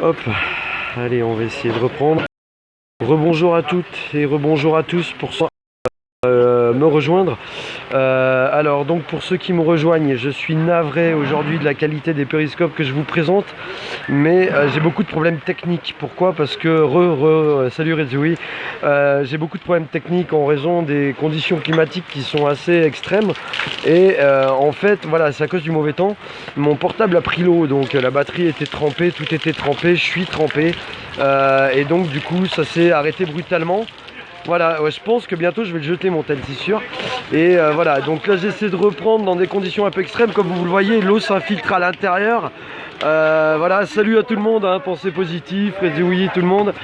Hop, allez, on va essayer de reprendre. Rebonjour à toutes et rebonjour à tous pour me rejoindre. Alors donc pour ceux qui me rejoignent, je suis navré aujourd'hui de la qualité des périscopes que je vous présente, mais j'ai beaucoup de problèmes techniques. Pourquoi? Parce que salut Redzoui, j'ai beaucoup de problèmes techniques en raison des conditions climatiques qui sont assez extrêmes et en fait voilà, c'est à cause du mauvais temps. Mon portable a pris l'eau, donc la batterie était trempée, tout était trempé, je suis trempé et donc du coup ça s'est arrêté brutalement. Voilà, ouais, je pense que bientôt je vais le jeter mon tel, c'est sûr. Et voilà, donc là j'essaie de reprendre dans des conditions un peu extrêmes. Comme vous le voyez, l'eau s'infiltre à l'intérieur. Voilà, salut à tout le monde, hein, pensée positive, Redzoui, tout le monde.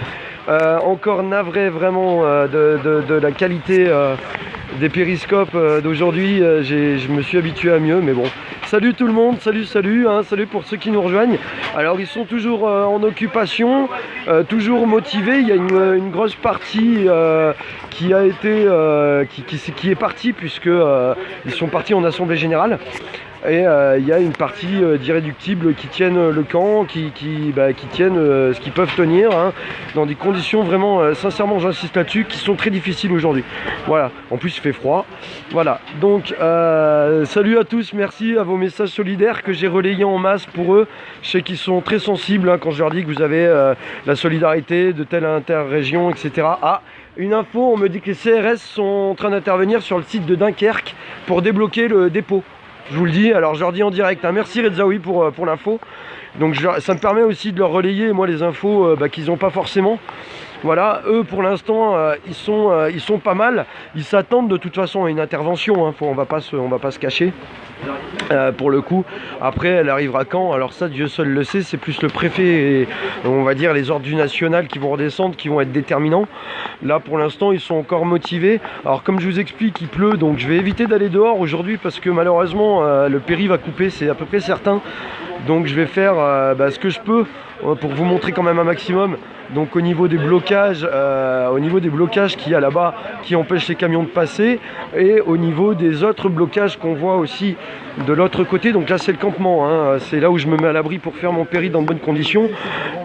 Encore navré vraiment de la qualité des périscopes d'aujourd'hui. Je me suis habitué à mieux, mais bon. Salut tout le monde, salut, hein, salut pour ceux qui nous rejoignent. Alors ils sont toujours en occupation, toujours motivés. Il y a une grosse partie qui a été, qui est partie puisque ils sont partis en assemblée générale. Et il y a une partie d'irréductibles qui tiennent le camp, qui tiennent ce qu'ils peuvent tenir, hein, dans des conditions vraiment, sincèrement j'insiste là-dessus, qui sont très difficiles aujourd'hui. Voilà, en plus il fait froid. Voilà, donc salut à tous, merci à vos messages solidaires que j'ai relayés en masse pour eux. Je sais qu'ils sont très sensibles hein, quand je leur dis que vous avez la solidarité de telle interrégion, etc. Ah, une info, on me dit que les CRS sont en train d'intervenir sur le site de Dunkerque pour débloquer le dépôt. Je vous le dis, alors je leur dis en direct, hein. Merci Redzoui pour l'info. Donc ça me permet aussi de leur relayer moi les infos qu'ils n'ont pas forcément. Voilà, eux pour l'instant ils sont pas mal. Ils s'attendent de toute façon à une intervention, hein. On va pas se cacher. Pour le coup, après elle arrivera quand? Alors ça Dieu seul le sait, c'est plus le préfet et on va dire les ordres du national qui vont redescendre, qui vont être déterminants. Là pour l'instant ils sont encore motivés. Alors comme je vous explique, il pleut, donc je vais éviter d'aller dehors aujourd'hui parce que malheureusement le péri va couper, c'est à peu près certain. Donc je vais faire ce que je peux pour vous montrer quand même un maximum. Donc au niveau des blocages qu'il y a là-bas qui empêchent les camions de passer, et au niveau des autres blocages qu'on voit aussi de l'autre côté. Donc là c'est le campement, hein. C'est là où je me mets à l'abri pour faire mon péri dans de bonnes conditions.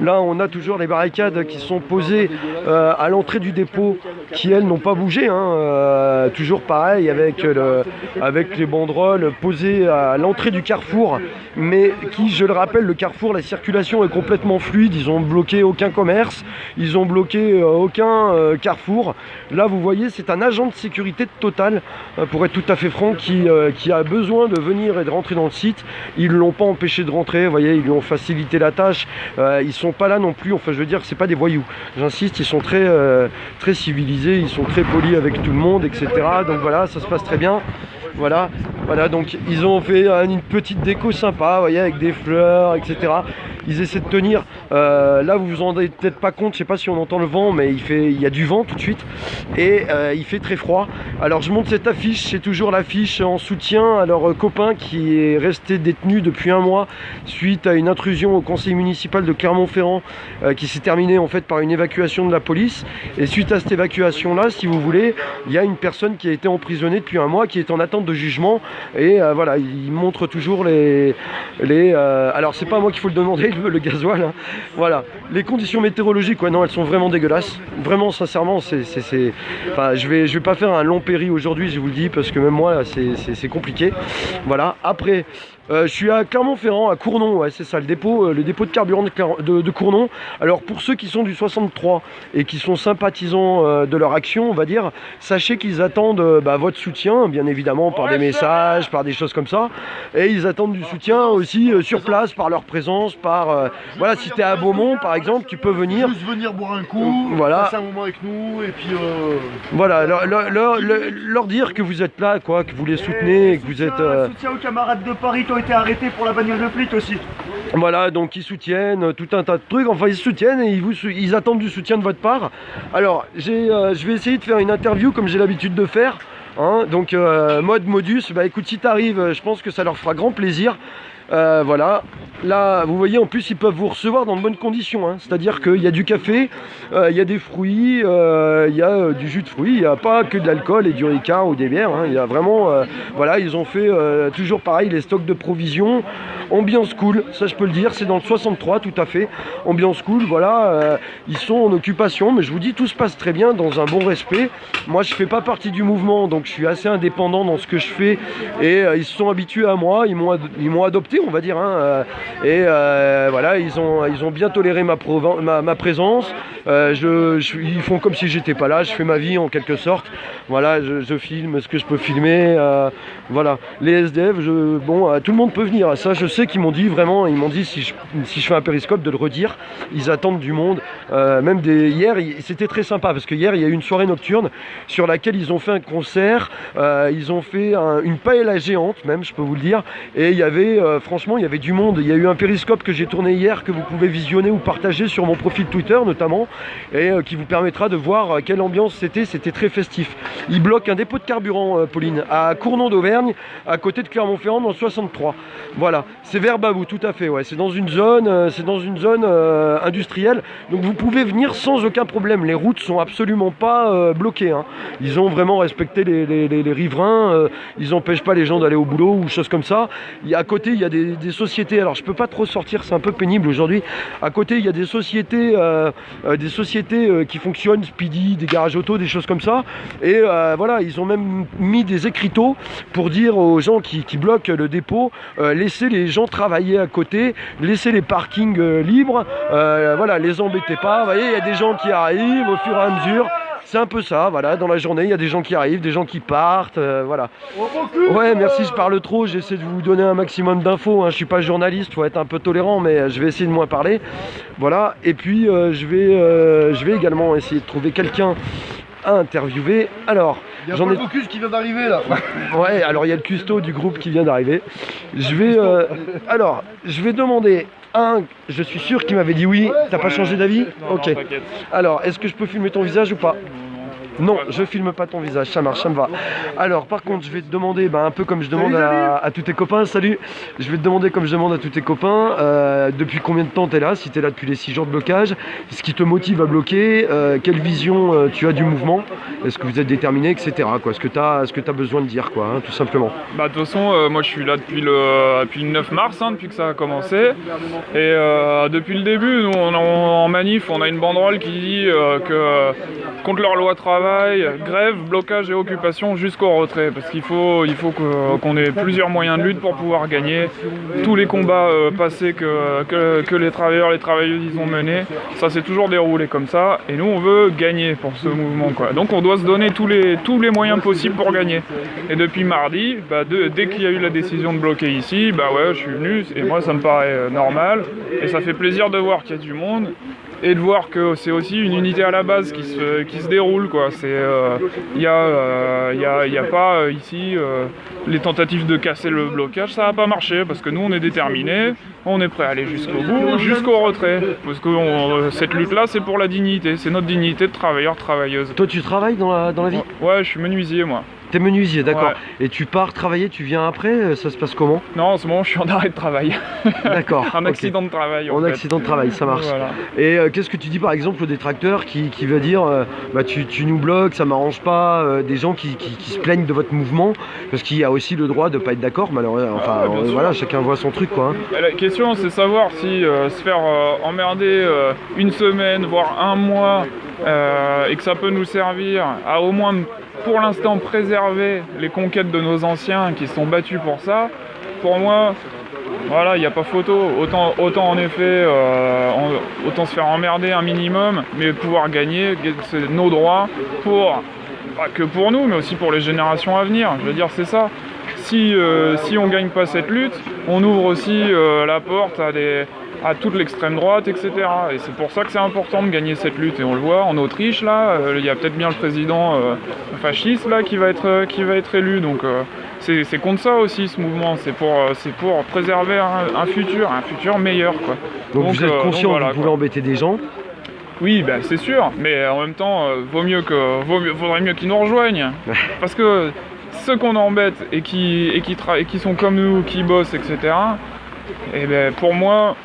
Là on a toujours les barricades qui sont posées à l'entrée du dépôt, qui elles n'ont pas bougé, hein. Toujours pareil avec les banderoles posées à l'entrée du carrefour, mais qui, je le rappelle, le carrefour, la circulation est complètement fluide. Ils ont bloqué aucun commerce, ils ont bloqué aucun carrefour. Là vous voyez, c'est un agent de sécurité totale, pour être tout à fait franc, qui a besoin de venir et de rentrer dans le site. Ils ne l'ont pas empêché de rentrer, vous voyez, ils lui ont facilité la tâche. Ils sont pas là non plus, enfin je veux dire, c'est pas des voyous, j'insiste, ils sont très civilisés, ils sont très polis avec tout le monde, etc. Donc voilà, ça se passe très bien. Voilà, donc ils ont fait une petite déco sympa, vous voyez, avec des fleurs, etc. Ils essaient de tenir. Là, vous vous en rendez peut-être pas compte, je sais pas si on entend le vent, mais il y a du vent tout de suite et il fait très froid. Alors je monte cette affiche, c'est toujours l'affiche en soutien à leur copain qui est resté détenu depuis 1 mois suite à une intrusion au conseil municipal de Clermont-Ferrand qui s'est terminée en fait par une évacuation de la police. Et suite à cette évacuation-là, si vous voulez, il y a une personne qui a été emprisonnée depuis 1 mois, qui est en attente de jugement. Et voilà, il montre toujours alors c'est pas à moi qu'il faut le demander, le gasoil, hein. Voilà, les conditions météorologiques, ouais, non, elles sont vraiment dégueulasses. Vraiment, sincèrement, enfin, je vais pas faire un long péri aujourd'hui, je vous le dis, parce que même moi, c'est compliqué. Voilà, après... je suis à Clermont-Ferrand, à Cournon, ouais, c'est ça, le dépôt de carburant de Cournon. Alors pour ceux qui sont du 63 et qui sont sympathisants de leur action, on va dire, sachez qu'ils attendent votre soutien, bien évidemment, par des messages, par des choses comme ça. Et ils attendent du soutien aussi sur place, par leur présence, voilà, si tu es à Beaumont, par exemple, tu peux venir. Juste venir boire un coup, voilà. passer un moment avec nous, et puis... Voilà, leur dire que vous êtes là, quoi, que vous les soutenez, et que vous êtes... Soutien aux camarades de Paris qui ont été arrêtés pour la bagnole de flic aussi. Voilà, donc ils soutiennent tout un tas de trucs, enfin ils soutiennent et ils attendent du soutien de votre part. Alors, je vais essayer de faire une interview comme j'ai l'habitude de faire, hein. Donc, modus, écoute, si t'arrives, je pense que ça leur fera grand plaisir. Voilà. Là, vous voyez, en plus, ils peuvent vous recevoir dans de bonnes conditions, hein. C'est-à-dire qu'il y a du café, il y a des fruits, il y a du jus de fruits, il n'y a pas que de l'alcool et du ricard ou des bières, hein. Il y a vraiment, voilà, ils ont fait toujours pareil, les stocks de provisions, ambiance cool, ça je peux le dire, c'est dans le 63, tout à fait, ambiance cool, voilà, ils sont en occupation, mais je vous dis, tout se passe très bien, dans un bon respect. Moi, je fais pas partie du mouvement, donc je suis assez indépendant dans ce que je fais, et ils se sont habitués à moi, ils m'ont adopté, on va dire, hein, et voilà, ils ont bien toléré ma présence. Ils font comme si j'étais pas là, je fais ma vie en quelque sorte. Voilà, je filme ce que je peux filmer. Voilà, les SDF, tout le monde peut venir. Ça, je sais qu'ils m'ont dit vraiment, ils m'ont dit si je fais un périscope de le redire. Ils attendent du monde. Hier, c'était très sympa parce que hier il y a eu une soirée nocturne sur laquelle ils ont fait un concert. Ils ont fait une paella géante, même, je peux vous le dire. Et il y avait, franchement, il y avait du monde. Il y a eu un périscope que j'ai tourné hier que vous pouvez visionner ou partager sur mon profil Twitter notamment, et qui vous permettra de voir quelle ambiance c'était. C'était très festif. Ils bloquent un dépôt de carburant, Pauline, à Cournon d'Auvergne, à côté de Clermont-Ferrand, dans le 63. Voilà, c'est vers Babou, tout à fait. Ouais, c'est dans une zone, industrielle. Donc vous pouvez venir sans aucun problème. Les routes sont absolument pas bloquées, hein. Ils ont vraiment respecté les riverains. Ils n'empêchent pas les gens d'aller au boulot ou choses comme ça. À côté, il y a des sociétés. Alors je peux pas trop sortir, c'est un peu pénible aujourd'hui. À côté, il y a des sociétés qui fonctionnent, Speedy, des garages auto, des choses comme ça. Et voilà, ils ont même mis des écriteaux pour dire aux gens qui bloquent le dépôt, laissez les gens travailler à côté, laissez les parkings libres, voilà, les embêtez pas. Vous voyez, il y a des gens qui arrivent au fur et à mesure. C'est un peu ça, voilà, dans la journée, il y a des gens qui arrivent, des gens qui partent, voilà. Ouais, merci, je parle trop, j'essaie de vous donner un maximum d'infos, hein. Je suis pas journaliste, faut être un peu tolérant, mais je vais essayer de moins parler. Voilà, et puis je vais également essayer de trouver quelqu'un à interviewer. Alors, il y a Paul Bocuse qui vient d'arriver là. Ouais, alors il y a le custo du groupe qui vient d'arriver. Je vais demander je suis sûr qu'il m'avait dit oui. T'as pas changé d'avis? Ok. Alors, est-ce que je peux filmer ton visage ou pas? Non, je filme pas ton visage, ça marche, ça me va. Alors, par contre, je vais te demander, un peu comme je demande à tous tes copains, salut. Je vais te demander comme je demande à tous tes copains, depuis combien de temps tu es là, si tu es là depuis les 6 jours de blocage, ce qui te motive à bloquer, quelle vision tu as du mouvement, est-ce que vous êtes déterminé, etc. Est-ce que tu as besoin de dire, quoi, hein, tout simplement. De toute façon, moi je suis là depuis le 9 mars, hein, depuis que ça a commencé. Et depuis le début, nous en manif, on a une banderole qui dit que contre leur loi travail, grève, blocage et occupation jusqu'au retrait, parce qu'il faut qu'on ait plusieurs moyens de lutte pour pouvoir gagner tous les combats passés que les travailleurs, les travailleuses ils ont menés. Ça s'est toujours déroulé comme ça, et nous on veut gagner pour ce mouvement, quoi. Donc on doit se donner tous les moyens possibles pour gagner. Et depuis mardi, dès qu'il y a eu la décision de bloquer ici, ouais, je suis venu, et moi ça me paraît normal, et ça fait plaisir de voir qu'il y a du monde. Et de voir que c'est aussi une unité à la base qui se déroule, quoi. Il y a pas ici les tentatives de casser le blocage, ça n'a pas marché parce que nous on est déterminés, on est prêt à aller jusqu'au bout, jusqu'au retrait. Parce que cette lutte-là, c'est pour la dignité, c'est notre dignité de travailleur, travailleuse. Toi, tu travailles dans la vie? Ouais, je suis menuisier, moi. T'es menuisier, d'accord. Ouais. Et tu pars travailler, tu viens après, ça se passe comment? Non, en ce moment je suis en arrêt de travail. D'accord. Un accident de travail. En accident de travail, ça marche. Voilà. Et qu'est-ce que tu dis par exemple aux détracteurs qui veut dire tu nous bloques, ça m'arrange pas, des gens qui se plaignent de votre mouvement, parce qu'il y a aussi le droit de pas être d'accord, malheureusement. Enfin voilà, chacun voit son truc, quoi. Hein. La question c'est savoir si se faire emmerder une semaine, voire un mois, et que ça peut nous servir à au moins pour l'instant préserver les conquêtes de nos anciens qui se sont battus pour ça. Pour moi, voilà, il n'y a pas photo. Autant en effet, autant se faire emmerder un minimum, mais pouvoir gagner, c'est nos droits pas que pour nous, mais aussi pour les générations à venir. Je veux dire, c'est ça. Si on gagne pas cette lutte, on ouvre aussi la porte à toute l'extrême droite, etc. Et c'est pour ça que c'est important de gagner cette lutte. Et on le voit en Autriche, là, il y a peut-être bien le président fasciste là qui va être élu. Donc c'est contre ça aussi ce mouvement. C'est pour préserver un futur meilleur, quoi. Donc vous êtes conscient que vous pouvez embêter des gens? Oui, c'est sûr. Mais en même temps, vaudrait mieux qu'ils nous rejoignent, parce que ceux qu'on embête et qui sont comme nous, qui bossent, etc., Et ben pour moi,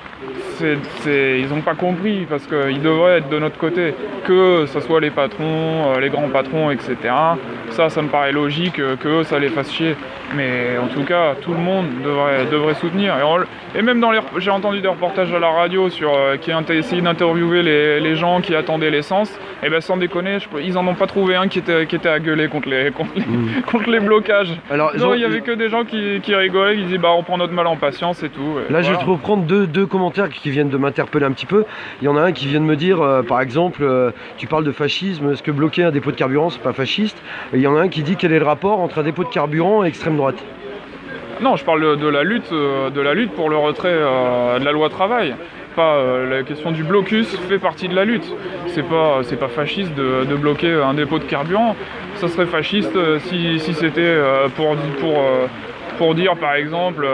ils n'ont pas compris parce qu'ils devraient être de notre côté, que ce soit les patrons, les grands patrons, etc. Ça me paraît logique que ça les fasse chier. Mais en tout cas, tout le monde devrait soutenir. Et même j'ai entendu des reportages à la radio qui ont essayé d'interviewer les gens qui attendaient l'essence. Et ben sans déconner, ils en ont pas trouvé un qui était à gueuler contre les blocages. Alors, non, il y avait que des gens qui rigolaient, qui disaient bah on prend notre mal en patience et tout. Et là, voilà. je vais te reprendre deux commentaires qui viennent de m'interpeller un petit peu. Il y en a un qui vient de me dire, par exemple, tu parles de fascisme, est-ce que bloquer un dépôt de carburant, c'est pas fasciste? Et il y en a un qui dit quel est le rapport entre un dépôt de carburant et extrême droite? Non, je parle de la lutte pour le retrait de la loi travail. Pas la question du blocus fait partie de la lutte. C'est pas fasciste de bloquer un dépôt de carburant. Ça serait fasciste si c'était pour dire par exemple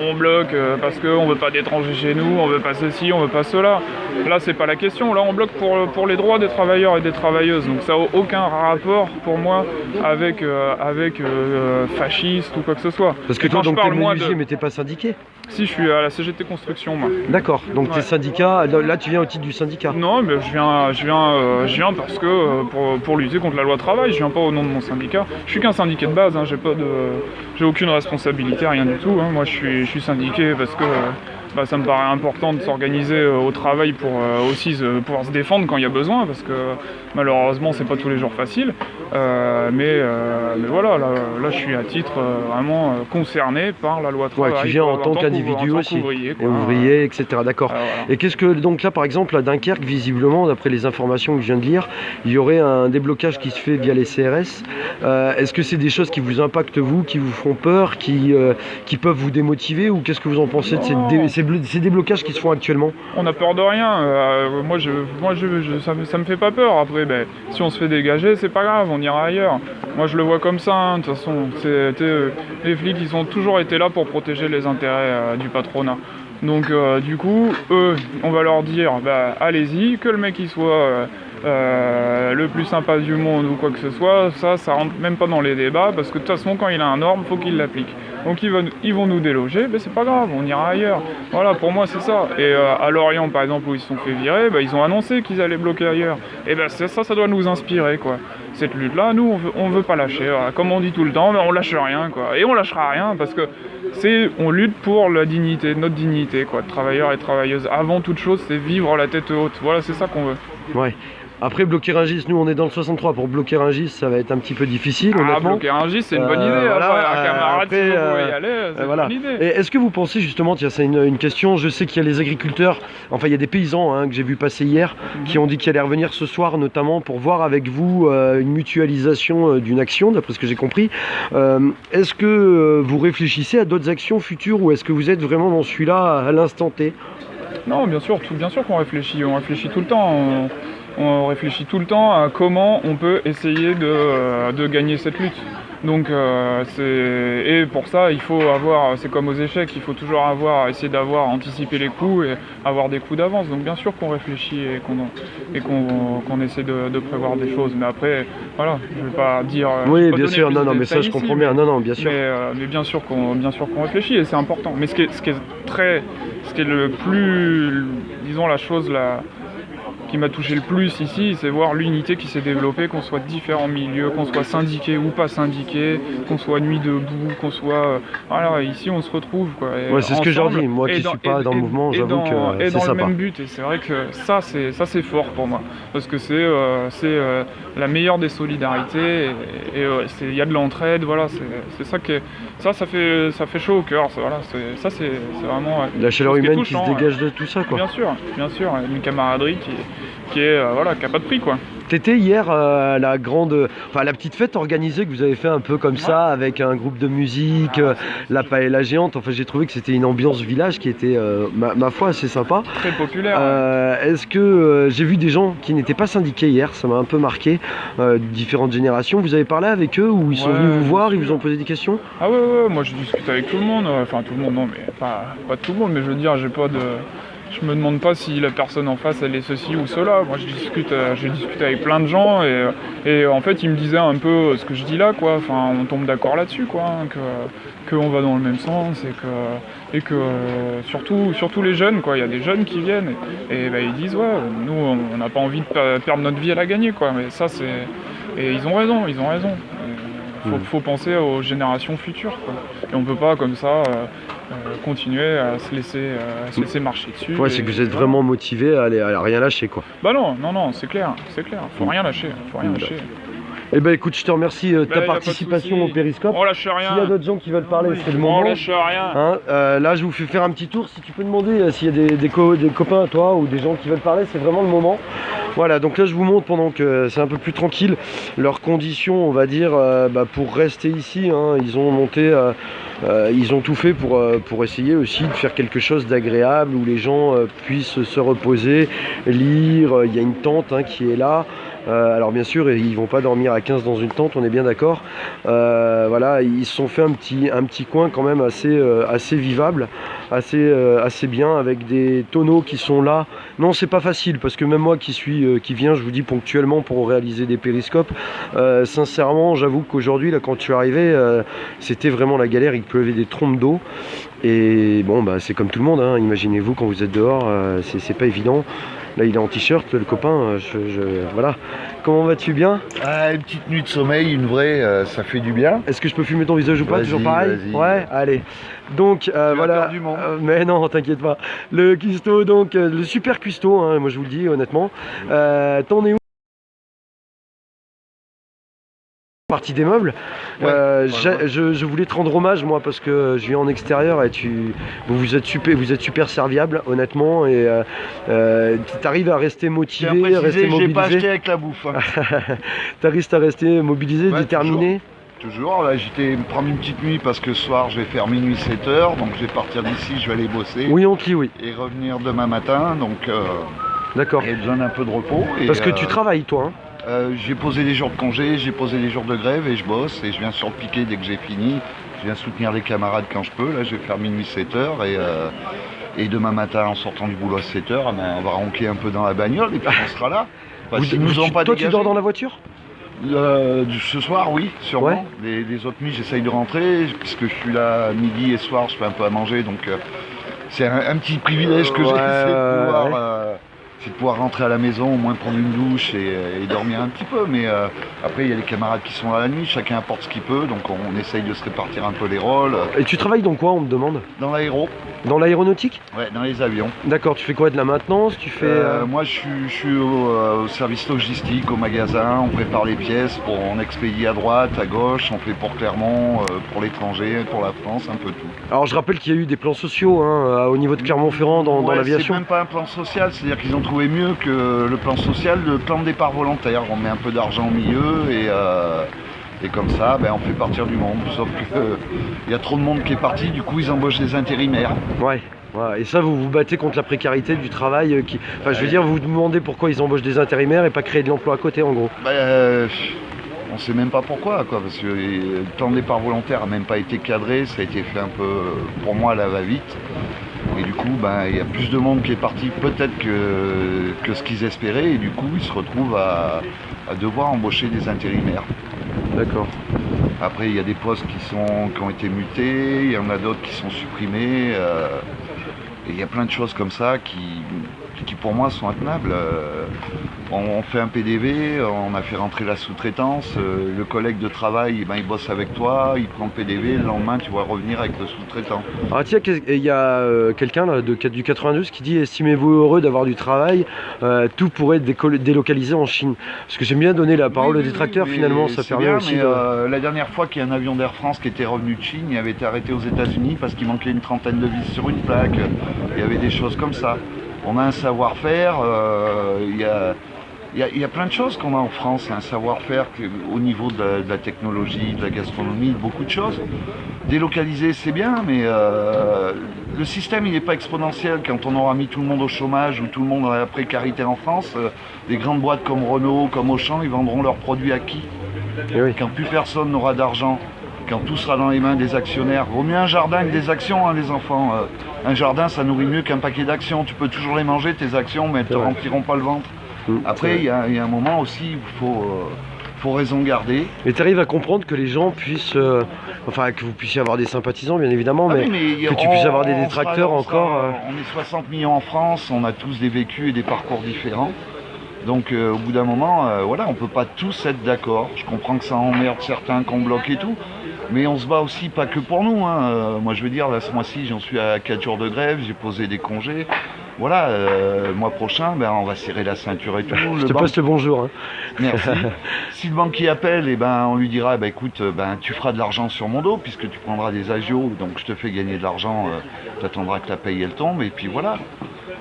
on bloque parce qu'on veut pas d'étrangers chez nous, on veut pas ceci, on veut pas cela. Là c'est pas la question, là on bloque pour les droits des travailleurs et des travailleuses. Donc ça n'a aucun rapport pour moi avec fasciste ou quoi que ce soit. Parce que toi donc t'es menuisier mais t'es pas syndiqué? Si, je suis à la CGT Construction moi. D'accord, donc t'es syndicat, là tu viens au titre du syndicat? Non mais je viens parce que pour lutter contre la loi travail, je viens pas au nom de mon syndicat. Je suis qu'un syndiqué de base, hein, j'ai aucune responsabilité, rien du tout. Hein. Moi je suis syndiqué parce que ça me paraît important de s'organiser au travail pour aussi pouvoir se défendre quand il y a besoin, parce que malheureusement c'est pas tous les jours facile. Mais voilà, là je suis à titre vraiment concerné par la loi travail. Ouais, tu viens en tant qu'individu aussi, ouvrier, etc. D'accord. Voilà. Et qu'est-ce que donc là par exemple à Dunkerque, visiblement d'après les informations que je viens de lire, il y aurait un déblocage qui se fait via les CRS. Est-ce que c'est des choses qui vous impactent vous, qui vous font peur, qui peuvent vous démotiver, ou qu'est-ce que vous en pensez de ces déblocages qui se font actuellement? On n'a peur de rien. Ça me fait pas peur. Après, si on se fait dégager, c'est pas grave, on ira ailleurs. Moi, je le vois comme ça. Hein. De toute façon, les flics, ils ont toujours été là pour protéger les intérêts du patronat. Donc, du coup, eux, on va leur dire, allez-y, que le mec il soit le plus sympa du monde ou quoi que ce soit, ça rentre même pas dans les débats, parce que de toute façon, quand il a un ordre, faut qu'il l'applique. Donc ils vont nous déloger, c'est pas grave, on ira ailleurs. Voilà, pour moi c'est ça. Et à Lorient par exemple, où ils se sont fait virer, ils ont annoncé qu'ils allaient bloquer ailleurs. Et ça doit nous inspirer quoi. Cette lutte-là, nous on veut pas lâcher. Voilà. Comme on dit tout le temps, on lâche rien quoi. Et on lâchera rien parce que on lutte pour la dignité, notre dignité quoi, de travailleurs et travailleuses. Avant toute chose, c'est vivre la tête haute. Voilà, c'est ça qu'on veut. Ouais. Après, bloquer Rungis, nous on est dans le 63, pour bloquer Rungis ça va être un petit peu difficile honnêtement. Bloquer Rungis c'est une bonne idée, voilà, un camarade si vous pouvez y aller, c'est une bonne idée. Et est-ce que vous pensez justement, tiens c'est une question, je sais qu'il y a les agriculteurs, enfin il y a des paysans que j'ai vu passer hier, qui ont dit qu'ils allaient revenir ce soir notamment pour voir avec vous une mutualisation d'une action, d'après ce que j'ai compris. Est-ce que vous réfléchissez à d'autres actions futures, ou est-ce que vous êtes vraiment dans celui-là à l'instant T? Non, bien sûr qu'on réfléchit, on réfléchit tout le temps. On réfléchit tout le temps à comment on peut essayer de gagner cette lutte. Donc et pour ça il faut avoir, c'est comme aux échecs, il faut toujours essayer anticiper les coups et avoir des coups d'avance. Donc bien sûr qu'on réfléchit et qu'on essaie de prévoir des choses. Mais après voilà, je vais pas dire. Oui bien sûr, non mais ça je comprends bien, non bien sûr. Mais bien sûr qu'on réfléchit et c'est important. Mais ce qui est le plus, disons la chose qui m'a touché le plus ici, c'est voir l'unité qui s'est développée, qu'on soit différents milieux, qu'on soit syndiqué ou pas syndiqué, qu'on soit nuit debout, qu'on soit... voilà, ici on se retrouve quoi. Ouais, c'est ce que je leur dis, moi qui suis pas dans le mouvement, j'avoue que c'est sympa. Et dans le même but, et c'est vrai que ça c'est fort pour moi, parce que c'est la meilleure des solidarités, et il y a de l'entraide, voilà, c'est ça qui est... Ça fait chaud au cœur, voilà, c'est vraiment... La chaleur humaine qui se dégage de tout ça quoi. Bien sûr, une camaraderie qui a pas de prix quoi. T'étais hier à la petite fête organisée que vous avez fait un peu comme ça, avec un groupe de musique, la paella géante. Enfin, j'ai trouvé que c'était une ambiance village qui était, ma foi, assez sympa. Très populaire. Est-ce que j'ai vu des gens qui n'étaient pas syndiqués hier, ça m'a un peu marqué, différentes générations. Vous avez parlé avec eux, ou ils sont venus vous voir, ils vous ont posé des questions? Ah ouais, moi je discute avec tout le monde. Enfin tout le monde non, mais pas tout le monde, mais je veux dire, Je me demande pas si la personne en face elle est ceci ou cela. Moi je discute avec plein de gens et en fait ils me disaient un peu ce que je dis là quoi. Enfin on tombe d'accord là-dessus quoi, hein, que on va dans le même sens et que surtout les jeunes quoi. Il y a des jeunes qui viennent et bah, ils disent ouais nous on n'a pas envie de perdre notre vie à la gagner quoi. Mais ça c'est et ils ont raison. Faut penser aux générations futures quoi. Et on peut pas comme ça continuer à se laisser marcher dessus. Ouais, c'est que vous êtes vraiment motivé à rien lâcher quoi. Bah non, c'est clair. Faut rien lâcher. Eh ben écoute, je te remercie de ta y a pas de participation souci. au Périscope. On lâche rien. S'il y a d'autres gens qui veulent parler, c'est le moment. On lâche rien. Hein, là, je vous fais faire un petit tour. Si tu peux demander s'il y a des copains à toi ou des gens qui veulent parler, c'est vraiment le moment. Voilà, donc là, je vous montre pendant que c'est un peu plus tranquille leurs conditions, on va dire, pour rester ici. Hein. Ils ont monté, ils ont tout fait pour essayer aussi de faire quelque chose d'agréable où les gens puissent se reposer, lire. Il y a une tente qui est là. Alors bien sûr ils vont pas dormir à 15 dans une tente, on est bien d'accord. Voilà, ils se sont fait un petit coin quand même assez vivable, assez bien, avec des tonneaux qui sont là. Non, c'est pas facile parce que même moi qui viens, je vous dis ponctuellement pour réaliser des périscopes, sincèrement j'avoue qu'aujourd'hui là quand je suis arrivé c'était vraiment la galère, il pleuvait des trompes d'eau. Et bon c'est comme tout le monde, hein. Imaginez-vous quand vous êtes dehors, c'est pas évident. Là il est en t-shirt le copain, voilà. Comment vas-tu, bien? Une petite nuit de sommeil, une vraie, ça fait du bien. Est-ce que je peux filmer ton visage ou pas? Vas-y, Toujours pareil? vas-y. Ouais, allez. Donc voilà. Du monde. Mais non, t'inquiète pas. Le cuistot, donc le super cuistot, hein, moi je vous le dis honnêtement. T'en es où? Partie des meubles. Je voulais te rendre hommage moi parce que je viens en extérieur et vous êtes super serviable honnêtement et tu arrives à rester motivé, rester mobilisé. J'ai pas acheté avec la bouffe. Hein. Tu arrives à rester mobilisé, déterminé. Toujours. Là j'étais me prendre une petite nuit parce que ce soir je vais faire minuit 7h, donc je vais partir d'ici, je vais aller bosser. Oui, on te lit, oui. Et revenir demain matin, donc d'accord. j'ai besoin d'un peu de repos. Parce que tu travailles toi, hein. J'ai posé des jours de congé, j'ai posé des jours de grève et je bosse et je viens sur le piquet dès que j'ai fini. Je viens soutenir les camarades quand je peux. Là je vais faire minuit 7h et demain matin en sortant du boulot à 7h, on va ronquer un peu dans la bagnole et puis on sera là. Toi tu dors dans la voiture? Ce soir oui, sûrement. Ouais. Les autres nuits j'essaye de rentrer puisque je suis là midi et soir, je fais un peu à manger donc c'est un petit privilège que j'ai, c'est de pouvoir rentrer à la maison, au moins prendre une douche et dormir un petit peu. Mais après, il y a les camarades qui sont là la nuit, chacun apporte ce qu'il peut, donc on essaye de se répartir un peu les rôles. Et tu travailles dans quoi, on me demande? Dans l'aéro. Dans l'aéronautique? Ouais, dans les avions. D'accord, tu fais quoi, de la maintenance? Tu fais Moi, je suis au service logistique, au magasin, on prépare les pièces, on expédie à droite, à gauche, on fait pour Clermont, pour l'étranger, pour la France, un peu tout. Alors je rappelle qu'il y a eu des plans sociaux au niveau de Clermont-Ferrand dans l'aviation. C'est même pas un plan social, c'est-à-dire qu'ils ont trouvé mieux que le plan social, le plan de départ volontaire. On met un peu d'argent au milieu et comme ça, on fait partir du monde. Sauf qu'il y a trop de monde qui est parti, du coup ils embauchent des intérimaires. Ouais. Et ça, vous vous battez contre la précarité du travail je veux dire, vous vous demandez pourquoi ils embauchent des intérimaires et pas créer de l'emploi à côté, en gros. On sait même pas pourquoi, parce que le plan de départ volontaire n'a même pas été cadré, ça a été fait un peu, pour moi, à la va-vite. Et du coup, il y a plus de monde qui est parti peut-être que ce qu'ils espéraient, et du coup, ils se retrouvent à devoir embaucher des intérimaires. D'accord. Après, il y a des postes qui ont été mutés, il y en a d'autres qui sont supprimés. Et il y a plein de choses comme ça qui pour moi sont intenables. On fait un PDV, on a fait rentrer la sous-traitance, le collègue de travail il bosse avec toi, il prend le PDV, le lendemain tu vas revenir avec le sous-traitant. Ah tiens, il y a quelqu'un là, du 92 qui dit: estimez-vous heureux d'avoir du travail, tout pourrait être délocalisé en Chine. Parce que j'aime bien donner la parole aux détracteurs, finalement ça permet bien, aussi la dernière fois qu'il y a un avion d'Air France qui était revenu de Chine, il avait été arrêté aux États-Unis parce qu'il manquait une trentaine de vis sur une plaque, il y avait des choses comme ça. On a un savoir-faire, il y a plein de choses qu'on a en France, un savoir-faire au niveau de la technologie, de la gastronomie, beaucoup de choses. Délocaliser c'est bien, mais le système il n'est pas exponentiel. Quand on aura mis tout le monde au chômage ou tout le monde à la précarité en France, des grandes boîtes comme Renault, comme Auchan, ils vendront leurs produits à qui? oui. Quand plus personne n'aura d'argent quand tout sera dans les mains des actionnaires. Vaut mieux un jardin que des actions, hein, les enfants. Un jardin, ça nourrit mieux qu'un paquet d'actions. Tu peux toujours les manger, tes actions, mais elles ne te rempliront pas le ventre. Après, il y a un moment aussi où il faut raison garder. Et tu arrives à comprendre que les gens puissent, enfin que vous puissiez avoir des sympathisants bien évidemment, mais que tu puisses avoir des détracteurs encore. On est 60 millions en France, on a tous des vécus et des parcours différents. Donc au bout d'un moment, voilà, on peut pas tous être d'accord. Je comprends que ça emmerde certains, qu'on bloque et tout. Mais on se bat aussi pas que pour nous. Hein. Moi je veux dire, là ce mois-ci j'en suis à 4 jours de grève, j'ai posé des congés. Voilà, le mois prochain, ben, on va serrer la ceinture et tout. Je te passe le bonjour. Hein. Merci. Si le banquier appelle, eh ben, on lui dira, ben, écoute, ben, tu feras de l'argent sur mon dos, puisque tu prendras des agios, donc je te fais gagner de l'argent, tu attendras que la paye elle tombe, et puis voilà.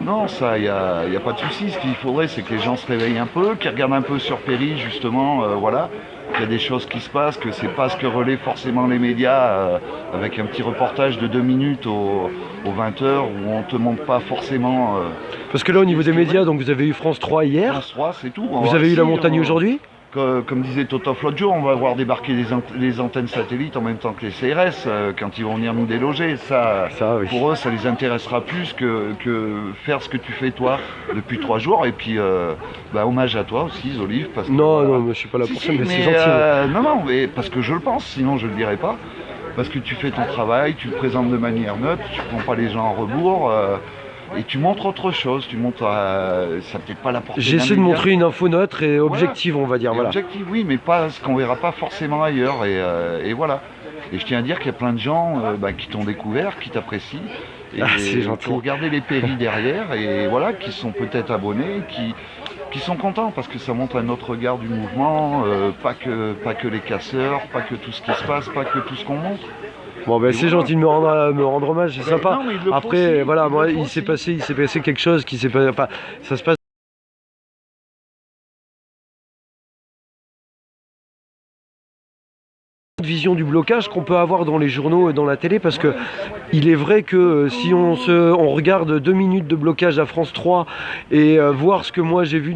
Non, ça, il n'y a pas de souci. Ce qu'il faudrait, c'est que les gens se réveillent un peu, qu'ils regardent un peu sur Péry, justement, voilà. Qu'il y a des choses qui se passent, que c'est pas ce que relaient forcément les médias, avec un petit reportage de 2 minutes aux 20h, où on te montre pas forcément... Parce que là, au niveau des médias, donc vous avez eu France 3 hier. France 3, c'est tout. Vous avez eu la montagne aujourd'hui. Comme disait Totov l'autre jour, on va voir débarquer les antennes satellites en même temps que les CRS quand ils vont venir nous déloger. Ça oui. Pour eux, ça les intéressera plus que faire ce que tu fais toi depuis 3 jours. Et puis, hommage à toi aussi, Zolive. Parce que, non, mais je suis pas là pour ça, mais c'est gentil. Non, mais parce que je le pense, sinon je le dirais pas. Parce que tu fais ton travail, tu le présentes de manière neutre, tu prends pas les gens en rebours. Et tu montres autre chose, tu montres, ça peut-être pas la portée. J'essaie de montrer une info neutre et objective, on va dire. Voilà. Objective, oui, mais pas ce qu'on verra pas forcément ailleurs. Et voilà. Et je tiens à dire qu'il y a plein de gens qui t'ont découvert, qui t'apprécient. Et c'est gentil. Pour regarder les péris derrière, et voilà, qui sont peut-être abonnés, qui sont contents parce que ça montre un autre regard du mouvement, pas que les casseurs, pas que tout ce qui se passe, pas que tout ce qu'on montre. Bon ben c'est gentil de me rendre hommage, c'est sympa. Non, après aussi, voilà, moi il s'est passé quelque chose qui s'est pas, enfin ça se passe. Vision du blocage qu'on peut avoir dans les journaux et dans la télé, parce que il est vrai que si on regarde 2 minutes de blocage à France 3 et voir ce que moi j'ai vu,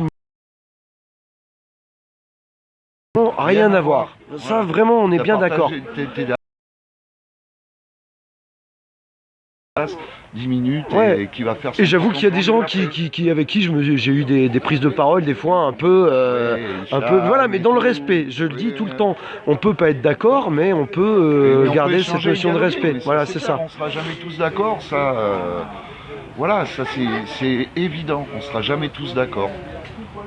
rien à voir. Ça vraiment on est bien d'accord. 10 minutes ouais. Et qui va faire. Et j'avoue qu'il y a des gens avec qui j'ai eu des prises de parole des fois un peu voilà, mais dans le respect. Je le dis tout le temps. On peut pas être d'accord, mais on peut garder cette notion de respect. Voilà, c'est ça. On sera jamais tous d'accord, ça. Voilà, ça c'est évident. On sera jamais tous d'accord.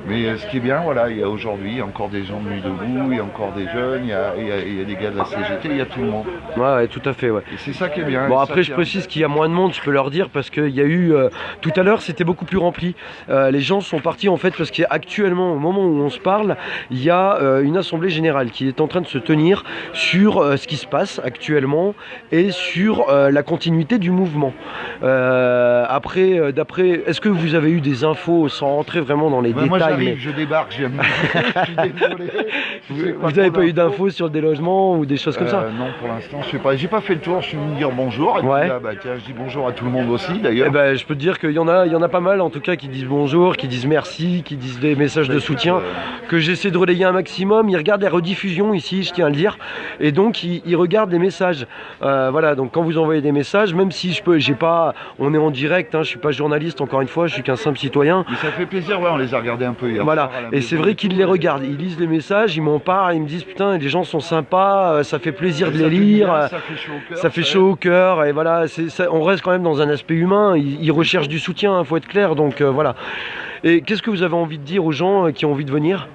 Mais ce qui est bien, voilà, il y a aujourd'hui encore des gens de Nuit debout, il y a encore des jeunes, il y a des gars de la CGT, il y a tout le monde. Ouais, tout à fait, ouais. Et c'est ça qui est bien. Bon, après, je précise qu'il y a moins de monde, je peux leur dire, parce qu'il y a eu... tout à l'heure, c'était beaucoup plus rempli. Les gens sont partis, en fait, parce qu'actuellement, au moment où on se parle, il y a une assemblée générale qui est en train de se tenir sur ce qui se passe actuellement et sur la continuité du mouvement. Après, est-ce que vous avez eu des infos, sans rentrer vraiment dans les détails? Moi, je débarque, je suis désolé. Vous n'avez pas eu d'infos sur le délogement ou des choses comme ça? Non, pour l'instant, je sais pas. J'ai pas fait le tour, je suis venu dire bonjour. Et ouais. Puis là, tiens, je dis bonjour à tout le monde aussi, d'ailleurs. Eh ben, je peux te dire qu'il y en a pas mal, en tout cas, qui disent bonjour, qui disent merci, qui disent des messages de soutien, que j'essaie de relayer un maximum. Ils regardent les rediffusions ici, je tiens à le dire, et donc ils regardent les messages. Voilà, donc quand vous envoyez des messages, même si on est en direct, hein, je suis pas journaliste, encore une fois, je suis qu'un simple citoyen. Mais ça fait plaisir, ouais, on les a regardés un peu hier. Voilà, et c'est vrai qu'ils les regardent, ils lisent les messages, ils m'en parlent, ils me disent putain, les gens sont sympas, ça fait plaisir de les lire, ça fait chaud au cœur, et voilà, on reste quand même dans un aspect humain, ils recherchent du soutien, faut être clair, donc voilà. Et qu'est-ce que vous avez envie de dire aux gens qui ont envie de venir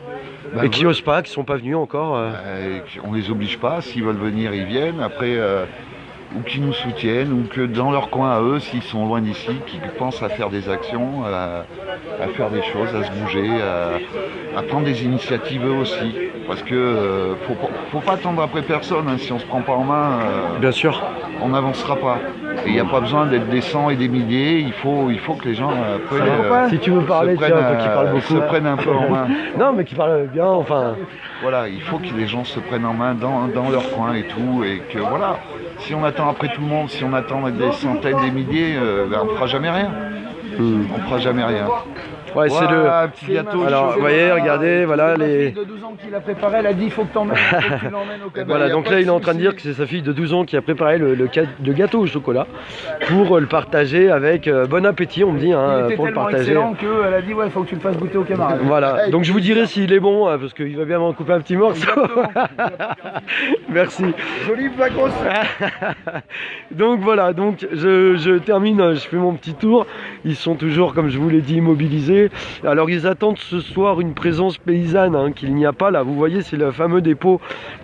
et qui n'osent pas, qui sont pas venus encore On les oblige pas, s'ils veulent venir, ils viennent, après... ou qui nous soutiennent, ou que dans leur coin à eux, s'ils sont loin d'ici, qui pensent à faire des actions, à faire des choses, à se bouger, à prendre des initiatives eux aussi. Parce que faut pas attendre après personne, hein. Si on se prend pas en main, bien sûr, on n'avancera pas. Et il n'y a pas besoin d'être des cents et des milliers, il faut que les gens si tu veux parler, qui parle beaucoup, se prennent un peu en main. Non, mais qui parle bien, enfin. Voilà, il faut que les gens se prennent en main dans leur coin et tout, et que voilà. Si on attend après tout le monde, si on attend des centaines, des milliers, on ne fera jamais rien. On ne fera jamais rien. Ouais, c'est le... un petit gâteau. Alors, vous voyez, regardez, voilà les... de 12 ans qui l'a préparé, elle a dit il faut que tu l'emmènes au Canada. Voilà, donc là il est en train de dire que c'est sa fille de 12 ans qui a préparé le gâteau au chocolat pour le partager avec bon appétit, on me dit, hein, Il était pour le tellement partager. excellent qu'elle a dit ouais, il faut que tu le fasses goûter aux camarades. Voilà, donc je vous dirai s'il est bon, hein, parce qu'il va bien m'en couper un petit morceau. Merci. Jolie vacances. Donc voilà, donc je termine, je fais mon petit tour. Ils sont toujours, comme je vous l'ai dit, immobilisés. Alors ils attendent ce soir une présence paysanne, hein, qu'il n'y a pas là. Vous voyez, c'est le fameux dépôt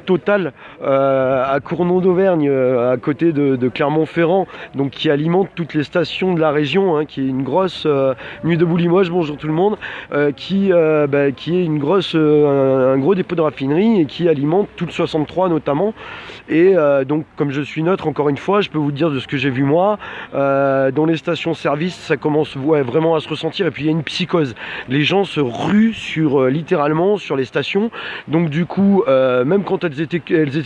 Total à Cournon d'Auvergne, à côté de Clermont-Ferrand, donc qui alimente toutes les stations de la région, hein, qui est une grosse Nuit debout Limoges, bonjour tout le monde, qui est une grosse, un gros dépôt de raffinerie et qui alimente tout le 63 notamment. Et donc comme je suis neutre, encore une fois, je peux vous dire de ce que j'ai vu moi, dans les stations-service, ça commence vraiment à se ressentir. Et puis il y a une psychose, les gens se ruent littéralement sur les stations. Donc du coup, même quand elles étaient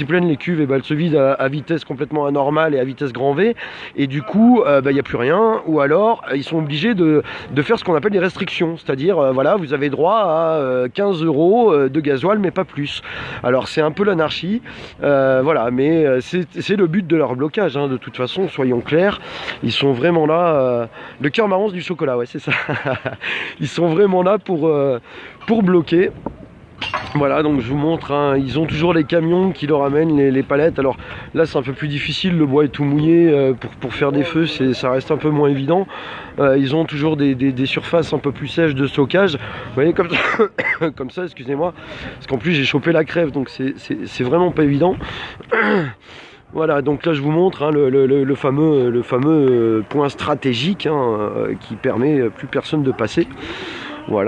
pleines les cuves, et elles se vident à vitesse complètement anormale et à vitesse grand V. Et du coup, il n'y a plus rien. Ou alors, ils sont obligés de faire ce qu'on appelle des restrictions. C'est-à-dire, voilà, vous avez droit à 15 € de gasoil, mais pas plus. Alors c'est un peu l'anarchie. Voilà, mais c'est le but de leur blocage, hein, de toute façon, soyons clairs. Ils sont vraiment là, le cœur marron du chocolat, ouais, c'est ça. Ils sont vraiment là pour bloquer. Voilà, donc je vous montre, hein, ils ont toujours les camions qui leur amènent les palettes. Alors là c'est un peu plus difficile, le bois est tout mouillé, pour faire des feux ça reste un peu moins évident. Ils ont toujours des surfaces un peu plus sèches de stockage. Vous voyez, comme ça, comme ça, excusez-moi, parce qu'en plus j'ai chopé la crève, donc c'est vraiment pas évident. Voilà, donc là je vous montre, hein, le fameux point stratégique, hein, qui permet plus personne de passer. Voilà.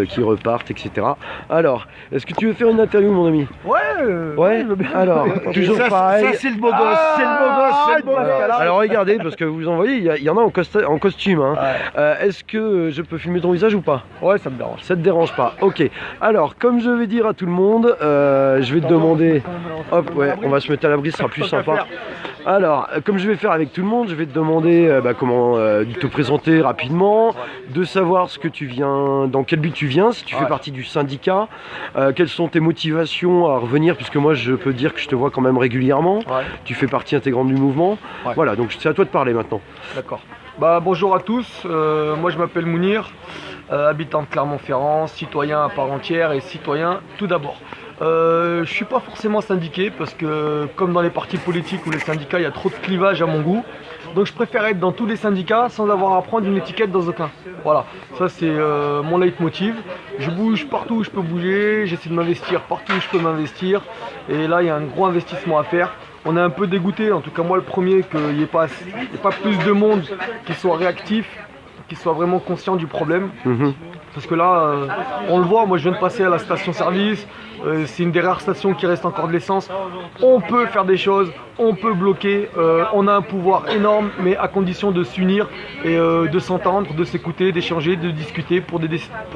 Qui repartent, etc. Alors, est-ce que tu veux faire une interview, mon ami? Ouais, alors, toujours pareil. Ça c'est le beau gosse, c'est le beau gosse, c'est le beau gosse. Alors regardez, parce que vous en voyez, il y en a en costume, hein. Est-ce que je peux filmer ton visage ou pas? Ouais, ça me dérange. Ça te dérange pas? Ok. Alors, comme je vais dire à tout le monde, je vais te demander... Hop, ouais, on va se mettre à l'abri, ce sera plus sympa. Alors, comme je vais faire avec tout le monde, je vais te demander comment te présenter rapidement, de savoir ce que tu viens, dans quel but tu viens, si tu fais partie du syndicat, quelles sont tes motivations à revenir, puisque moi je peux dire que je te vois quand même régulièrement, tu fais partie intégrante du mouvement. Voilà, donc c'est à toi de parler maintenant. D'accord. Bonjour à tous, moi je m'appelle Mounir, habitant de Clermont-Ferrand, citoyen à part entière et citoyen tout d'abord. Je suis pas forcément syndiqué parce que comme dans les partis politiques ou les syndicats il y a trop de clivage à mon goût, donc je préfère être dans tous les syndicats sans avoir à prendre une étiquette dans aucun. Voilà, ça c'est mon leitmotiv. Je bouge partout où je peux bouger, j'essaie de m'investir partout où je peux m'investir, et là il y a un gros investissement à faire. On est un peu dégoûté, en tout cas moi le premier, qu'il n'y ait pas plus de monde qui soit réactif, qui soit vraiment conscient du problème. Parce que là, on le voit, moi je viens de passer à la station-service, c'est une des rares stations qui reste encore de l'essence. On peut faire des choses, on peut bloquer, on a un pouvoir énorme, mais à condition de s'unir et de s'entendre, de s'écouter, d'échanger, de discuter pour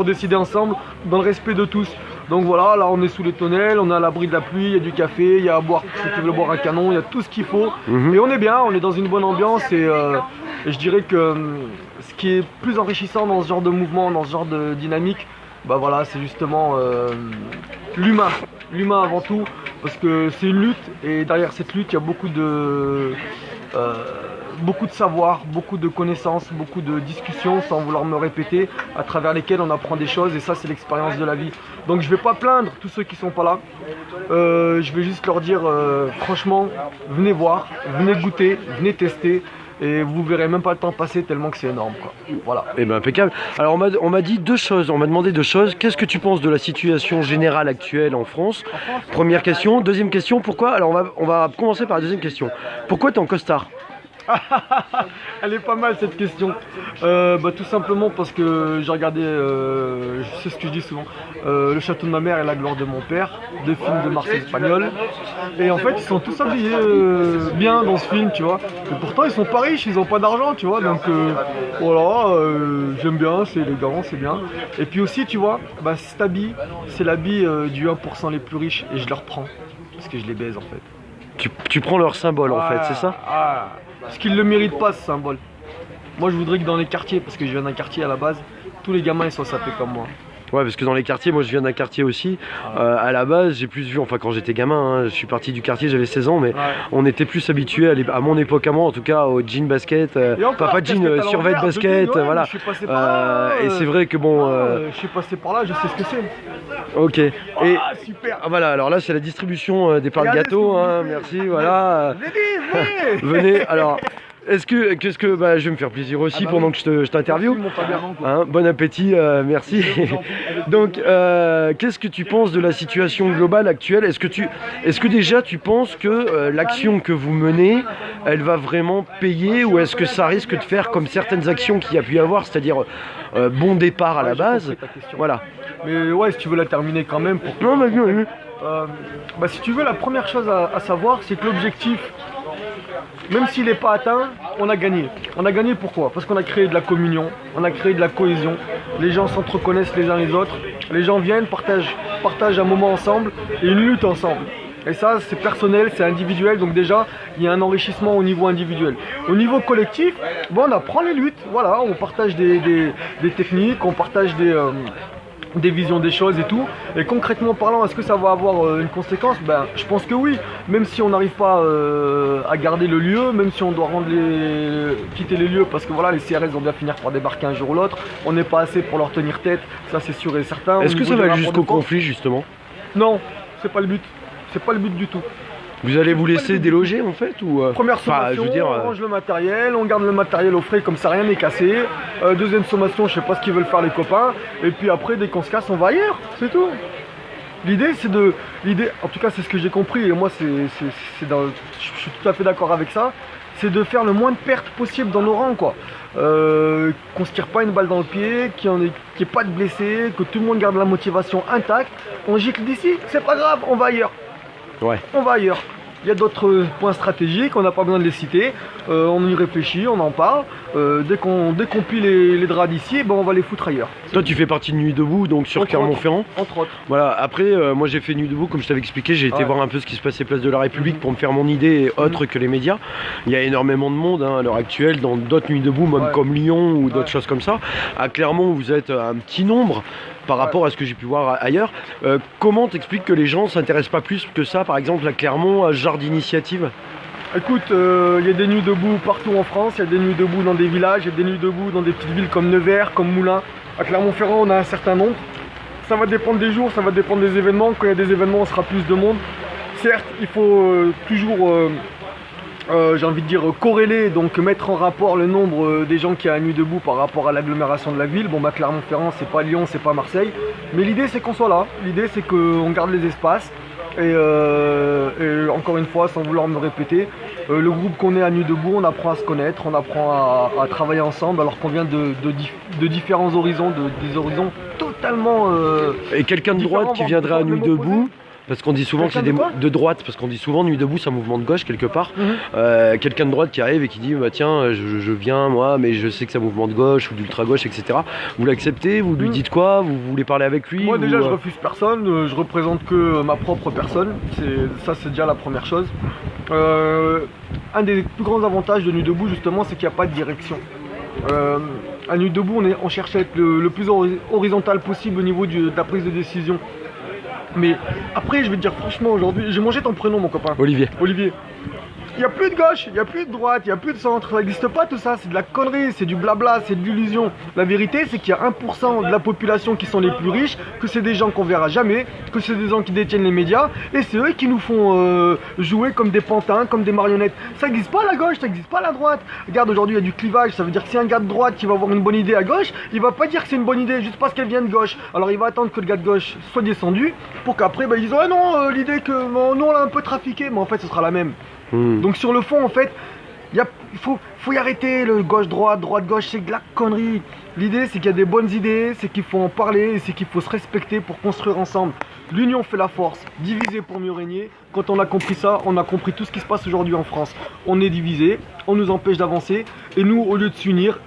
décider ensemble dans le respect de tous. Donc voilà, là on est sous les tonnelles, on est à l'abri de la pluie, il y a du café, il y a à boire si tu veux boire un canon, il y a tout ce qu'il faut. Et on est bien, on est dans une bonne ambiance, et je dirais que ce qui est plus enrichissant dans ce genre de mouvement, dans ce genre de dynamique, voilà, c'est justement l'humain avant tout, parce que c'est une lutte, et derrière cette lutte il y a beaucoup de savoir, beaucoup de connaissances, beaucoup de discussions, sans vouloir me répéter, à travers lesquelles on apprend des choses, et ça c'est l'expérience de la vie. Donc je vais pas plaindre tous ceux qui sont pas là, je vais juste leur dire franchement, venez voir, venez goûter, venez tester, et vous verrez même pas le temps passer tellement que c'est énorme, quoi. Voilà. Eh ben impeccable. Alors on m'a dit deux choses, on m'a demandé deux choses. Qu'est-ce que tu penses de la situation générale actuelle en France? Première question. Deuxième question, pourquoi? Alors on va commencer par la deuxième question. Pourquoi tu es en costard? Elle est pas mal cette question. Tout simplement parce que j'ai regardé, je sais ce que je dis souvent, Le château de ma mère et la gloire de mon père, deux films de Marcel Pagnol. Et en fait ils sont tous habillés bien dans ce film, tu vois. Et pourtant ils sont pas riches, ils ont pas d'argent, tu vois. Donc voilà, j'aime bien, c'est élégant, c'est bien. Et puis aussi tu vois, cet habit, c'est l'habit du 1% les plus riches, et je le reprends parce que je les baise en fait. Tu prends leur symbole en fait, c'est ça? Parce qu'ils ne le méritent pas ce symbole. Moi je voudrais que dans les quartiers, parce que je viens d'un quartier à la base, tous les gamins ils soient sapés comme moi. Ouais, parce que dans les quartiers, moi je viens d'un quartier aussi. À la base, j'ai plus vu, enfin quand j'étais gamin, hein, je suis parti du quartier, j'avais 16 ans, mais Ouais. on était plus habitué à mon époque à moi, en tout cas, au jean basket, Et encore, pas jean, casquette à survêt l'envers, basket, je dis, ouais, voilà. mais je suis passé par là, Et c'est vrai que bon, je suis passé par là, je sais ce que c'est. ok. Et Ah super. voilà, alors là c'est la distribution des parts de Regardez gâteaux, ce que vous hein, faites. merci, voilà. Venez. Venez, alors. Qu'est-ce que bah, je vais me faire plaisir aussi Ah bah pendant oui. que je t'interviewe. Merci, mon Fabien. Hein, bon appétit, merci. Donc, qu'est-ce que tu penses de la situation globale actuelle? Est-ce que déjà tu penses que l'action que vous menez, elle va vraiment payer, ou est-ce que ça risque de faire comme certaines actions qu'il y a pu y avoir, c'est-à-dire bon départ à la Ouais, j'ai base, compris ta question. voilà. Mais ouais, si tu veux la terminer quand même. Pour que- Non, vas-y. Bah, si tu veux, la première chose à savoir, c'est que l'objectif, même s'il n'est pas atteint, on a gagné. On a gagné pourquoi? Parce qu'on a créé de la communion, on a créé de la cohésion, les gens s'entreconnaissent les uns les autres, les gens viennent, partagent un moment ensemble et une lutte ensemble. Et ça, c'est personnel, c'est individuel, donc déjà, il y a un enrichissement au niveau individuel. Au niveau collectif, bon, on apprend les luttes, voilà, on partage des techniques, on partage des visions des choses et tout. Et concrètement parlant, est-ce que ça va avoir une conséquence? Ben, je pense que oui. Même si on n'arrive pas à garder le lieu, même si on doit quitter les lieux, parce que voilà, les CRS vont bien finir par débarquer un jour ou l'autre. On n'est pas assez pour leur tenir tête, ça c'est sûr et certain. Est-ce Au que niveau ça des va rapports jusqu'au de force, conflit justement? Non, c'est pas le but. C'est pas le but du tout. Vous allez vous laisser déloger en fait, ou Première enfin, sommation, je veux dire, on range le matériel, on garde le matériel au frais comme ça rien n'est cassé. Deuxième sommation, je sais pas ce qu'ils veulent faire les copains. Et puis après, dès qu'on se casse, on va ailleurs, c'est tout. L'idée, en tout cas c'est ce que j'ai compris, et moi je suis tout à fait d'accord avec ça, c'est de faire le moins de pertes possible dans nos rangs, quoi. Qu'on se tire pas une balle dans le pied, qu'il n'y ait pas de blessés, que tout le monde garde la motivation intacte. On gicle d'ici, c'est pas grave, on va ailleurs. ouais. On va ailleurs. Il y a d'autres points stratégiques, on n'a pas besoin de les citer. On y réfléchit, on en parle. Dès qu'on plie les draps d'ici, ben on va les foutre ailleurs. Toi, tu fais partie de Nuit Debout, donc sur Entre Clermont-Ferrand. Entre autres. Voilà, après, moi j'ai fait Nuit Debout, comme je t'avais expliqué, j'ai été Ouais. voir un peu ce qui se passait place de la République pour me faire mon idée, autre que les médias. Il y a énormément de monde hein, à l'heure actuelle dans d'autres Nuits Debout, même Ouais. comme Lyon ou d'autres Ouais. choses comme ça. À Clermont, vous êtes un petit nombre par rapport à ce que j'ai pu voir ailleurs. Comment t'expliques que les gens s'intéressent pas plus que ça, par exemple à Clermont, à ce genre d'initiative? Écoute, il y a des nuits debout partout en France, il y a des nuits debout dans des villages, il y a des nuits debout dans des petites villes comme Nevers, comme Moulins. À Clermont-Ferrand, on a un certain nombre. Ça va dépendre des jours, ça va dépendre des événements. Quand il y a des événements, on sera plus de monde. Certes, il faut toujours, j'ai envie de dire, corréler, donc mettre en rapport le nombre des gens qui a à Nuit debout par rapport à l'agglomération de la ville. Bon, bah Clermont-Ferrand, c'est pas Lyon, c'est pas Marseille. Mais l'idée, c'est qu'on soit là. L'idée, c'est qu'on garde les espaces. Et encore une fois, sans vouloir me répéter, le groupe qu'on est à Nuit debout, on apprend à se connaître, on apprend à travailler ensemble, alors qu'on vient de différents horizons, des horizons totalement. Et quelqu'un de différents, droite qui voire viendrait à Nuit même opposés. Debout, parce qu'on dit souvent que c'est Quelqu'un de quoi de droite, parce qu'on dit souvent Nuit Debout c'est un mouvement de gauche quelque part. Quelqu'un de droite qui arrive et qui dit bah tiens je viens moi, mais je sais que c'est un mouvement de gauche ou d'ultra gauche, etc. Vous l'acceptez, vous lui dites quoi, vous voulez parler avec lui? Moi déjà ou, je refuse personne, je représente que ma propre personne, c'est déjà la première chose. Un des plus grands avantages de Nuit debout justement, c'est qu'il n'y a pas de direction. À Nuit debout on cherche à être le plus horizontal possible au niveau de la prise de décision. Mais après je vais te dire franchement aujourd'hui, j'ai mangé ton prénom mon copain. Olivier. Olivier. Il n'y a plus de gauche, il n'y a plus de droite, il n'y a plus de centre, ça n'existe pas tout ça, c'est de la connerie, c'est du blabla, c'est de l'illusion. La vérité c'est qu'il y a 1% de la population qui sont les plus riches, que c'est des gens qu'on verra jamais, que c'est des gens qui détiennent les médias, et c'est eux qui nous font jouer comme des pantins, comme des marionnettes. Ça n'existe pas la gauche, ça n'existe pas la droite. Regarde aujourd'hui il y a du clivage, ça veut dire que si un gars de droite qui va avoir une bonne idée à gauche, il va pas dire que c'est une bonne idée juste parce qu'elle vient de gauche. Alors il va attendre que le gars de gauche soit descendu, pour qu'après bah, ils disent oh non, l'idée que nous on l'a un peu trafiqué, mais en fait ce sera la même. Donc sur le fond en fait, il faut y arrêter le gauche-droite, droite-gauche, c'est de la connerie. L'idée c'est qu'il y a des bonnes idées, c'est qu'il faut en parler, et c'est qu'il faut se respecter pour construire ensemble. L'union fait la force, diviser pour mieux régner. Quand on a compris ça, on a compris tout ce qui se passe aujourd'hui en France. On est divisé, on nous empêche d'avancer, et nous au lieu de s'unir,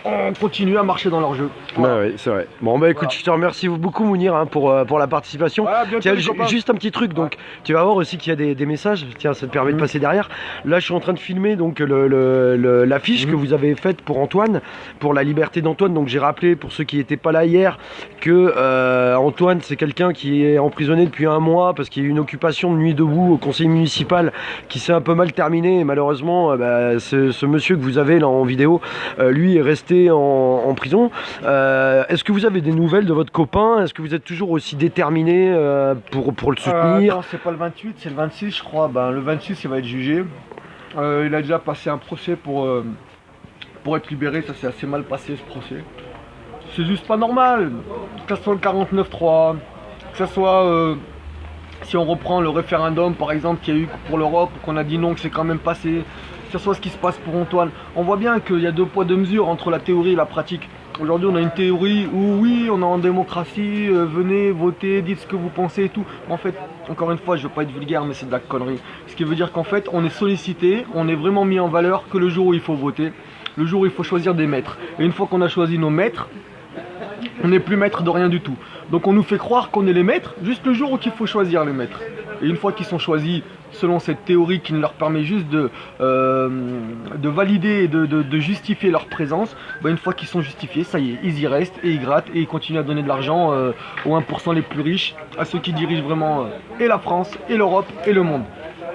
on continue à marcher dans leur jeu. Voilà. Ouais, c'est vrai. Bon, bah écoute, je te remercie beaucoup, Mounir, hein, pour la participation. Voilà, bientôt, Tiens, les copains. juste un petit truc, donc tu vas voir aussi qu'il y a des messages. Tiens, ça te permet de passer derrière. Là, je suis en train de filmer donc l'affiche que vous avez faite pour Antoine, pour la liberté d'Antoine. Donc j'ai rappelé pour ceux qui n'étaient pas là hier que Antoine, c'est quelqu'un qui est emprisonné depuis 1 mois parce qu'il y a eu une occupation de nuit debout au conseil municipal qui s'est un peu mal terminée. Et malheureusement, ce monsieur que vous avez là en vidéo, lui est resté en prison. Est-ce que vous avez des nouvelles de votre copain? Est-ce que vous êtes toujours aussi déterminé pour le soutenir? Non, c'est pas le 28, c'est le 26 je crois. Ben, le 26 il va être jugé. Il a déjà passé un procès pour être libéré, ça s'est assez mal passé ce procès. C'est juste pas normal. Que ce soit le 49.3, que ce soit si on reprend le référendum par exemple qu'il y a eu pour l'Europe, qu'on a dit non, que c'est quand même passé, que ce soit ce qui se passe pour Antoine. On voit bien qu'il y a 2 poids 2 mesures entre la théorie et la pratique. Aujourd'hui on a une théorie où oui on est en démocratie, venez voter, dites ce que vous pensez et tout. En fait, encore une fois, je veux pas être vulgaire mais c'est de la connerie. Ce qui veut dire qu'en fait on est sollicité, on est vraiment mis en valeur que le jour où il faut voter, le jour où il faut choisir des maîtres. Et une fois qu'on a choisi nos maîtres, on n'est plus maître de rien du tout. Donc on nous fait croire qu'on est les maîtres juste le jour où il faut choisir les maîtres. Et une fois qu'ils sont choisis selon cette théorie qui leur permet juste de valider et de justifier leur présence, une fois qu'ils sont justifiés, ça y est, ils y restent et ils grattent et ils continuent à donner de l'argent aux 1% les plus riches, à ceux qui dirigent vraiment et la France, et l'Europe, et le monde.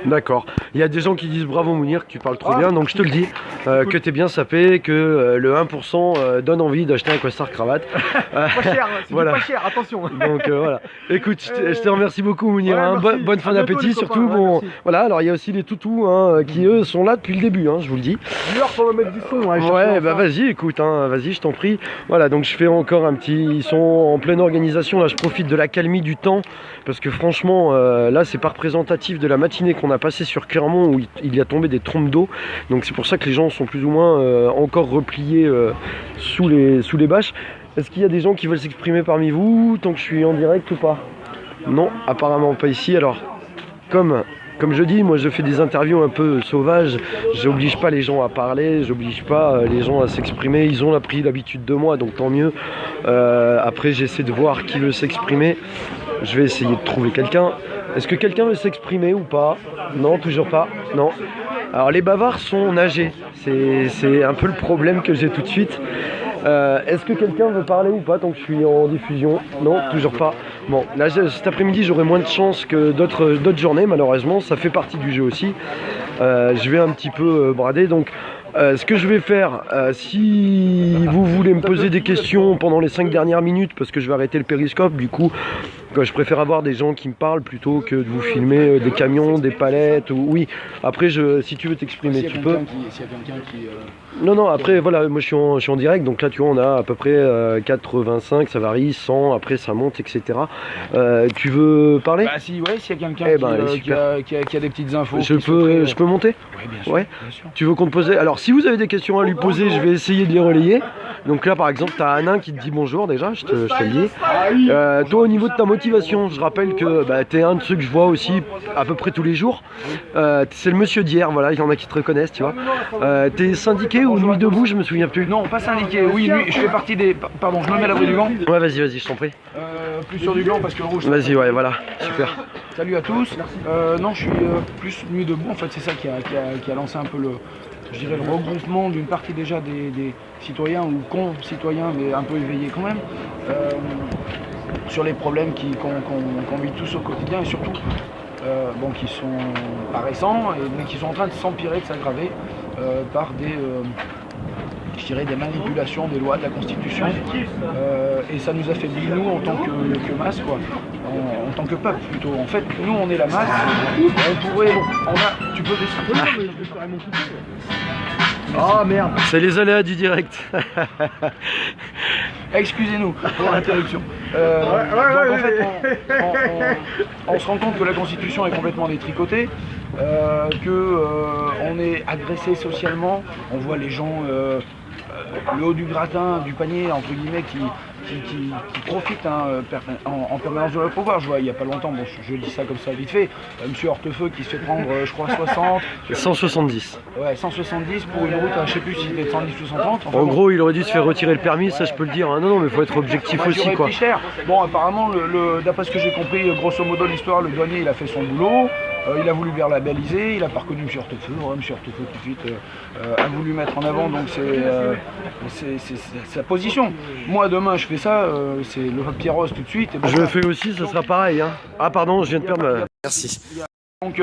D'accord. Il y a des gens qui disent bravo Mounir, que tu parles trop bien, donc je te le dis, que t'es bien sapé, que le 1% donne envie d'acheter un costard cravate. Pas cher, c'est voilà. pas cher, attention. Donc voilà. Écoute, je te remercie beaucoup Mounir, Ouais, hein. merci. Bonne fin À bientôt, d'appétit les surtout. copains, Bon, merci. voilà. Alors il y a aussi les toutous qui eux sont là depuis le début, hein, je vous le dis. D'ailleurs, faut me mettre du son. Ouais, bah vas-y, écoute, hein, vas-y, je t'en prie. Voilà, donc je fais encore un petit. Ils sont en pleine organisation. Là, je profite de l'accalmie du temps parce que franchement, là, c'est pas représentatif de la matinée qu'on a passée sur Clermont où il y a tombé des trompes d'eau. Donc c'est pour ça que les gens sont plus ou moins encore repliés sous les bâches. Est-ce qu'il y a des gens qui veulent s'exprimer parmi vous tant que je suis en direct ou pas? Non, apparemment pas ici. Alors, comme je dis, moi je fais des interviews un peu sauvages, j'oblige pas les gens à parler, j'oblige pas les gens à s'exprimer, ils ont pris l'habitude de moi, donc tant mieux. Après j'essaie de voir qui veut s'exprimer, je vais essayer de trouver quelqu'un. Est-ce que quelqu'un veut s'exprimer ou pas? Non, toujours pas, non. Alors les bavards sont nagés, c'est un peu le problème que j'ai tout de suite. Est-ce que quelqu'un veut parler ou pas tant que je suis en diffusion? Non, toujours pas. Bon, là cet après-midi j'aurai moins de chance que d'autres journées malheureusement, ça fait partie du jeu aussi. Je vais un petit peu brader donc. Ce que je vais faire, si vous voulez me poser des questions pendant les 5 dernières minutes, parce que je vais arrêter le périscope, du coup, je préfère avoir des gens qui me parlent plutôt que de vous filmer des camions, des palettes, ou oui. Après, si tu veux t'exprimer, tu peux. S'il y a quelqu'un qui... Non, après, voilà, moi je suis en direct, donc là, tu vois, on a à peu près 85, ça varie, 100, après ça monte, etc. Tu veux parler? Bah si, ouais, s'il y a quelqu'un qui a des petites infos... Je peux monter? Ouais, bien sûr, ouais. bien sûr. Tu veux qu'on te pose? Alors, si vous avez des questions à lui poser, je vais essayer de les relayer. Donc là, par exemple, tu as Anna qui te dit bonjour déjà, je te le dis. Toi, au niveau de ta motivation, je rappelle que tu es un de ceux que je vois aussi à peu près tous les jours. C'est le monsieur d'hier, voilà, il y en a qui te reconnaissent, tu vois. T'es syndiqué ou nuit debout, je me souviens plus. Non, pas syndiqué, oui, je fais partie des... Pardon, je me mets à l'abri du vent. Ouais, vas-y, je t'en prie. Plus sur du blanc parce que le rouge... Vas-y, ouais, voilà, super. Salut à tous. Non, je suis plus nuit debout, en fait, c'est ça qui a lancé un peu le regroupement d'une partie déjà des citoyens ou concitoyens, mais un peu éveillés quand même, sur les problèmes qu'on vit tous au quotidien et surtout qui sont pas récents, mais qui sont en train de s'empirer, de s'aggraver par des manipulations des lois, de la Constitution, et ça nous affaiblit nous en tant que masse, quoi, en tant que peuple plutôt. En fait, nous on est la masse, tu peux décider. Ah merde. C'est les aléas du direct. Excusez-nous pour l'interruption. En fait, on se rend compte que la Constitution est complètement détricotée, on est agressé socialement, on voit les gens le haut du gratin, du panier, entre guillemets, qui profite en permanence de leur pouvoir. Je vois, il n'y a pas longtemps, bon, je dis ça comme ça vite fait, monsieur Hortefeux qui se fait prendre, je crois, 60. 170. Ouais, 170 pour une route, je sais plus si c'était 110 ou 130. Enfin, En gros, il aurait dû se faire retirer le permis, ça je peux le dire. Hein. Non, non, mais il faut être objectif aussi, quoi. Cher. Bon, apparemment, d'après ce que j'ai compris, grosso modo, l'histoire, le douanier, il a fait son boulot. Il a voulu bien labelliser, il n'a pas reconnu M. Hortefeux. M. Hortefeux tout de suite a voulu mettre en avant, donc c'est sa position. Moi demain je fais ça, c'est le Pierros tout de suite. Et Je le fais aussi, ça sera pareil. Hein. Ah pardon, je viens de perdre ma... Merci. Donc